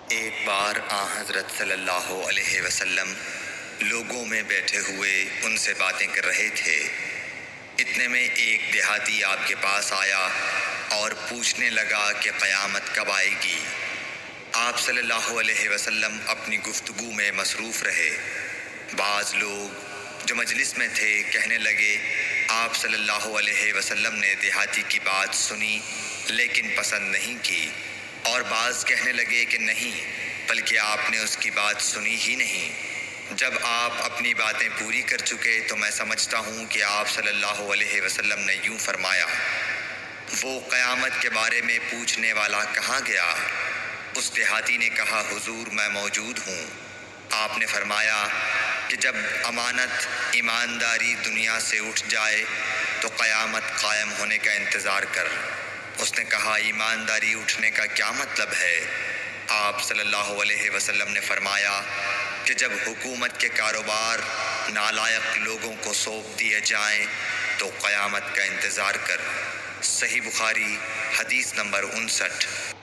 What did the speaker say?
ایک بار حضرت صلی اللہ علیہ وسلم لوگوں میں بیٹھے ہوئے ان سے باتیں کر رہے تھے۔ اتنے میں ایک دیہاتی آپ کے پاس آیا اور پوچھنے لگا کہ قیامت کب آئے گی۔ آپ صلی اللہ علیہ وسلم اپنی گفتگو میں مصروف رہے۔ بعض لوگ جو مجلس میں تھے کہنے لگے، آپ صلی اللہ علیہ وسلم نے دیہاتی کی بات سنی لیکن پسند نہیں کی، اور بعض کہنے لگے کہ نہیں، بلکہ آپ نے اس کی بات سنی ہی نہیں۔ جب آپ اپنی باتیں پوری کر چکے تو میں سمجھتا ہوں کہ آپ صلی اللہ علیہ وسلم نے یوں فرمایا، وہ قیامت کے بارے میں پوچھنے والا کہاں گیا؟ اس دیہاتی نے کہا، حضور میں موجود ہوں۔ آپ نے فرمایا کہ جب امانت ایمانداری دنیا سے اٹھ جائے تو قیامت قائم ہونے کا انتظار کر۔ اس نے کہا، ایمانداری اٹھنے کا کیا مطلب ہے؟ آپ صلی اللہ علیہ وسلم نے فرمایا کہ جب حکومت کے کاروبار نالائق لوگوں کو سونپ دیے جائیں تو قیامت کا انتظار کر۔ صحیح بخاری حدیث نمبر 59۔